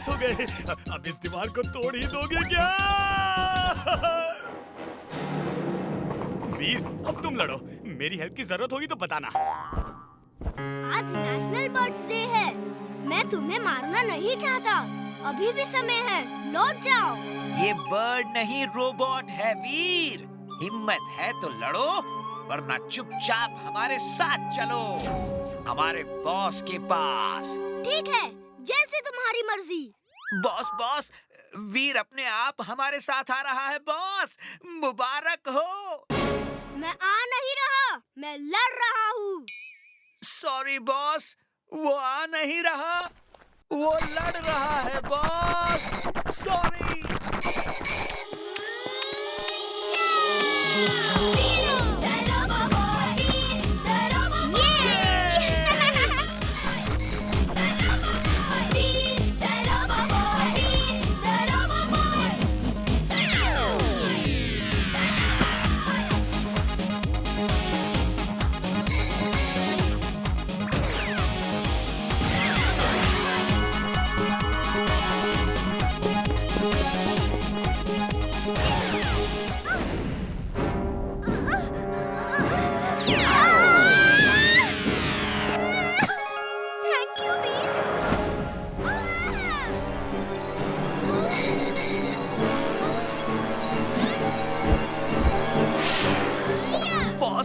Success हो गए। अब इस दीवार को तोड़ ही दोगे क्या? वीर, अब तुम लड़ो। मेरी हेल्प की जरूरत होगी तो बताना। आज नेशनल बर्ड्स डे है। मैं तुम्हें मारना नहीं चाहता। अभी भी समय है, लौट जाओ। ये बर्ड नहीं रोबोट है वीर। हिम्मत है तो लड़ो, वरना चुपचाप हमारे साथ चलो, हमारे बॉस के पास। ठीक है, जैसे तुम्हारी मर्जी। बॉस, वीर अपने आप हमारे साथ आ रहा है बॉस। मुबारक हो। मैं आ नहीं रहा, मैं लड़ रहा हूँ। सॉरी बॉस, वो आ नहीं रहा, वो लड़ रहा है बॉस। सॉरी।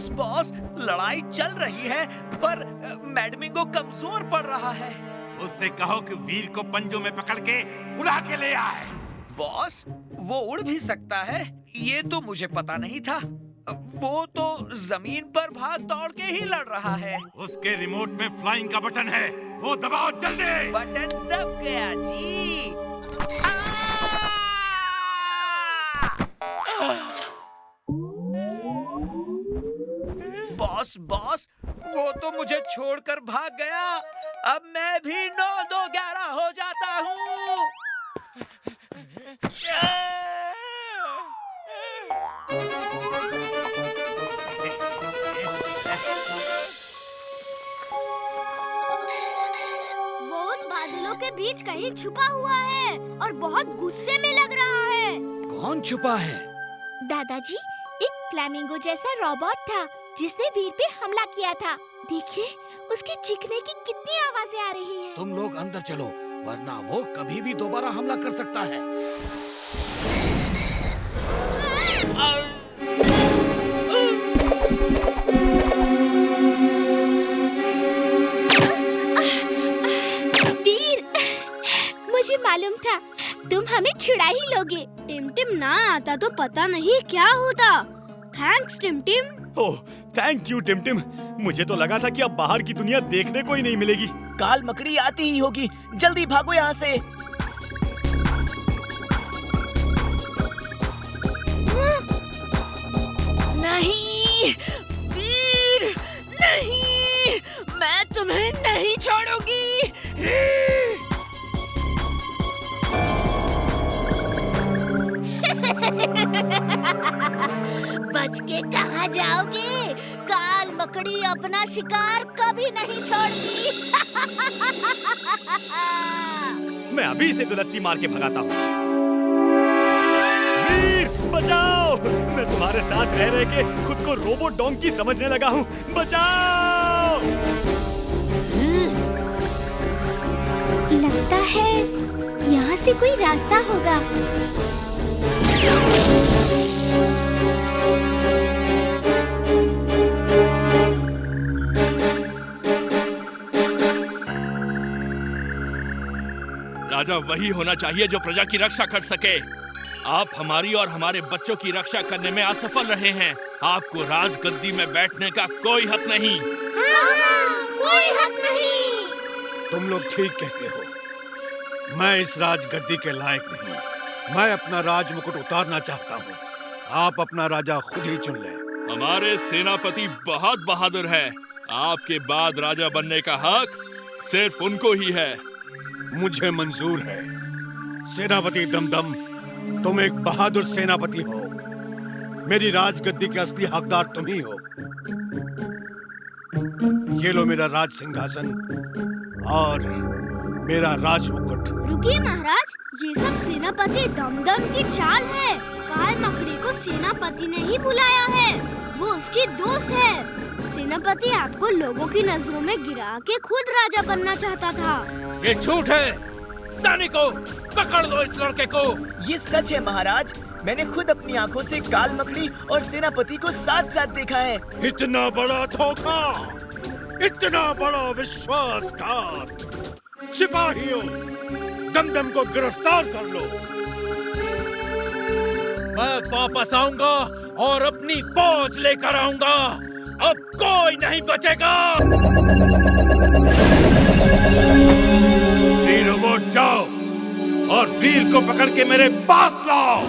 बॉस, लड़ाई चल रही है पर मैडमिंगो कमजोर पड़ रहा है। उससे कहो कि वीर को पंजों में पकड़ के उड़ा के ले आए। बॉस, वो उड़ भी सकता है, ये तो मुझे पता नहीं था। वो तो जमीन पर भाग दौड़ के ही लड़ रहा है। उसके रिमोट में फ्लाइंग का बटन है, वो दबाओ जल्दी। बटन दब गया जी। बॉस, वो तो मुझे छोड़कर भाग गया। अब मैं भी 9-2-11 हो जाता हूँ। वो उन बादलों के बीच कहीं छुपा हुआ है और बहुत गुस्से में लग रहा है। कौन छुपा है? दादाजी, एक फ्लैमिंगो जैसा रोबोट था जिसने वीर पे हमला किया था। देखिए, उसके चीखने की कितनी आवाजें आ रही हैं। तुम लोग अंदर चलो, वरना वो कभी भी दोबारा हमला कर सकता है। वीर, मुझे मालूम था तुम हमें छुड़ा ही लोगे। टिम ना आता तो पता नहीं क्या होता। Thanks Tim. Oh, thank you Tim. मुझे तो लगा था कि अब बाहर की दुनिया देखने को ही नहीं मिलेगी। काल मकड़ी आती ही होगी, जल्दी भागो यहाँ से। नहीं वीर, नहीं, मैं तुम्हें नहीं छोड़ूंगी। बच के कहाँ जाओगे? काल मकड़ी अपना शिकार कभी नहीं छोड़ती। मैं अभी इसे दुलत्ती मार के भगाता हूँ। वीर, बचाओ! मैं तुम्हारे साथ रह रह के खुद को रोबोट डोंकी समझने लगा हूँ। बचाओ! लगता है यहाँ से कोई रास्ता होगा। राजा वही होना चाहिए जो प्रजा की रक्षा कर सके। आप हमारी और हमारे बच्चों की रक्षा करने में असफल रहे हैं। आपको राजगद्दी में बैठने का कोई हक नहीं। कोई हक नहीं। तुम लोग ठीक कहते हो। मैं इस राजगद्दी के लायक नहीं। मैं अपना राज मुकुट उतारना चाहता हूँ। आप अपना राजा खुद ही चुन लें। हमारे सेनापति बहुत बहादुर है। आपके बाद राजा बनने का हक सिर्फ उनको ही है। मुझे मंजूर है। सेनापति दमदम, तुम एक बहादुर सेनापति हो। मेरी राजगद्दी के असली हकदार तुम ही हो। ये लो मेरा राज सिंहासन और मेरा राजमुकुट। रुकिए महाराज, ये सब सेनापति दमदम की चाल है। काल मकड़ी को सेनापति ने ही बुलाया है, वो उसकी दोस्त है। सेनापति आपको लोगों की नजरों में गिरा के खुद राजा बनना चाहता था। ये झूठ है। सैनिकों, पकड़ लो इस लड़के को। ये सच है महाराज, मैंने खुद अपनी आंखों से काल मकड़ी और सेनापति को साथ साथ देखा है। इतना बड़ा धोखा, इतना बड़ा विश्वासघात। सिपाहियों, दमदम को गिरफ्तार कर लो। मैं वापस आऊंगा और अपनी फौज लेकर आऊंगा। अब कोई नहीं बचेगा। रोबोट जाओ और वीर को पकड़ के मेरे पास लाओ।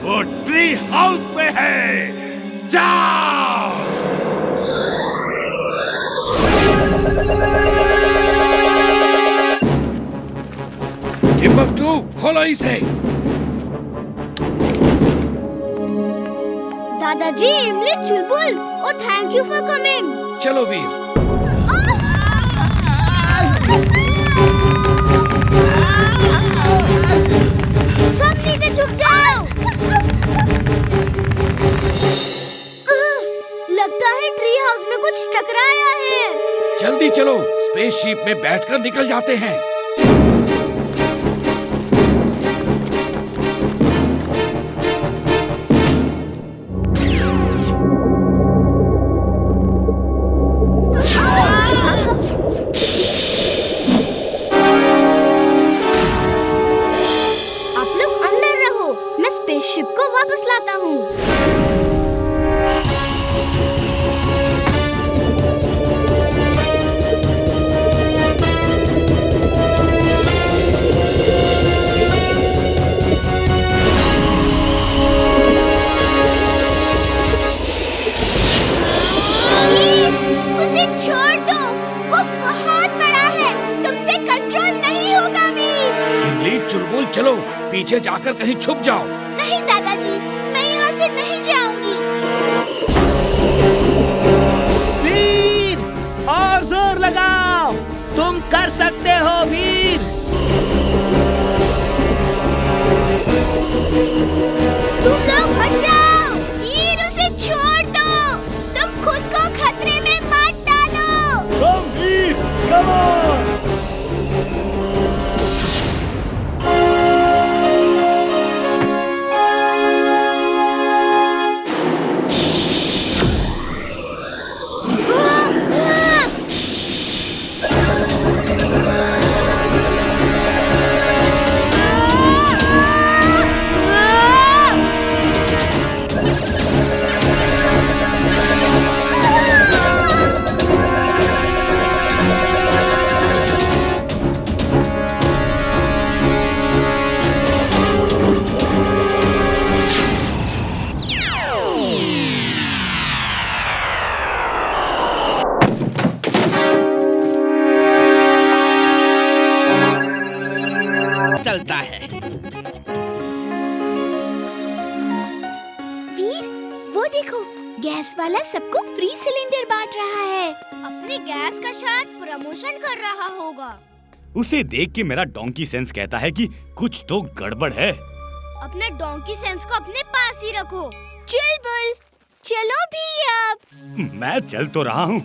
वो ट्री हाउस में है। जाओ। टिम्बकटू, खोलो इसे। दादाजी, इमली, चुलबुल, ओ थैंक यू फॉर कमिंग। चलो वीर। सब नीचे झुक जाओ। लगता है ट्री हाउस में कुछ टकराया है। जल्दी चलो, स्पेसशिप में बैठकर निकल जाते हैं। शिप को वापस लाता हूँ। उसे छोड़ दो, वो बहुत बड़ा है, तुमसे कंट्रोल नहीं होगा वीर। इमली, चुलबुल, चलो पीछे जाकर कहीं छुप जाओ। नहीं दादाजी, मैं यहाँ से नहीं जाऊंगी। वीर, और जोर लगाओ, तुम कर सकते हो वीर। तुम लोग हट जाओ, वीर उसे छोड़ दो, तुम खुद को खतरे में मत डालो। कम वीर, कम ऑन। चलता है। वीर, वो देखो, गैस वाला सबको फ्री सिलेंडर बांट रहा है। अपनी गैस का शायद प्रमोशन कर रहा होगा। उसे देख के मेरा डोंकी सेंस कहता है कि कुछ तो गड़बड़ है। अपने डोंकी सेंस को अपने पास ही रखो। चुलबुल, चलो भी अब। मैं चल तो रहा हूँ,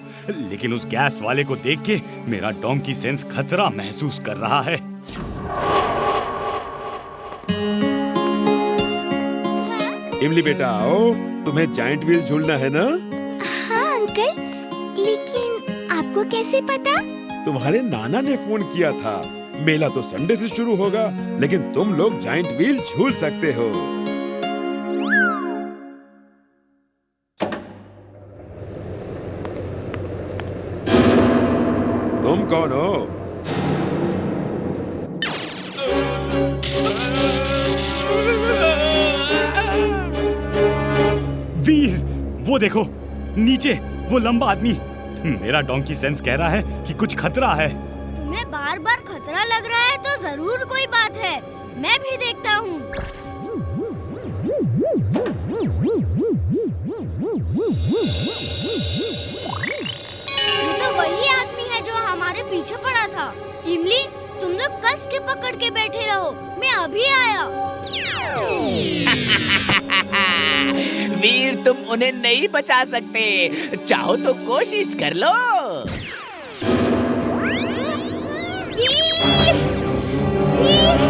लेकिन उस गैस वाले को देख के मेरा डोंकी सेंस खतरा महसूस कर रहा है। इमली बेटा आओ, तुम्हें जायंट व्हील झूलना है ना? हाँ अंकल, लेकिन आपको कैसे पता? तुम्हारे नाना ने फोन किया था। मेला तो संडे से शुरू होगा, लेकिन तुम लोग जायंट व्हील झूल सकते हो। तुम कौन हो? वीर, वो देखो नीचे वो लंबा आदमी। मेरा डोंकी सेंस कह रहा है कि कुछ खतरा है। तुम्हें बार बार खतरा लग रहा है तो जरूर कोई बात है। मैं भी देखता हूँ। ये तो वही आदमी है जो हमारे पीछे पड़ा था। इमली, तुमने लोग कस के पकड़ के बैठे रहो, मैं अभी आया। वीर, तुम उन्हें नहीं बचा सकते, चाहो तो कोशिश कर लो। वीर! वीर!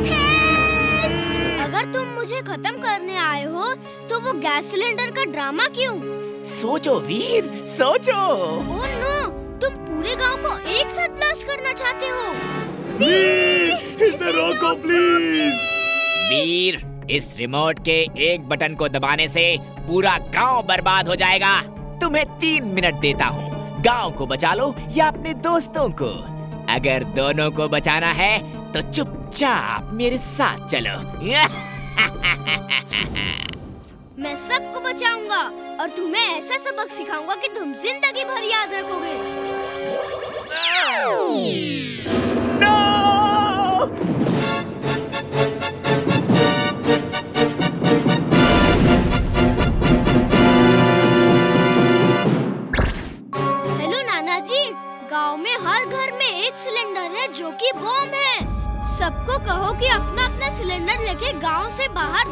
वीर! अगर तुम मुझे खत्म करने आए हो तो वो गैस सिलेंडर का ड्रामा क्यों? सोचो वीर, सोचो। ओह नो, तुम पूरे गांव को एक साथ ब्लास्ट करना चाहते हो। वीर, इसे रोको प्लीज। वीर, इस रिमोट के एक बटन को दबाने से पूरा गांव बर्बाद हो जाएगा। तुम्हें 3 मिनट देता हूँ, गांव को बचा लो या अपने दोस्तों को। अगर दोनों को बचाना है तो चुपचाप मेरे साथ चलो। मैं सबको बचाऊंगा और तुम्हें ऐसा सबक सिखाऊंगा कि तुम जिंदगी भर याद रखोगे। हेलो नाना जी, गांव में हर घर में एक सिलेंडर है जो कि बॉम्ब है। सबको कहो कि अपना अपना सिलेंडर लेके गांव से बाहर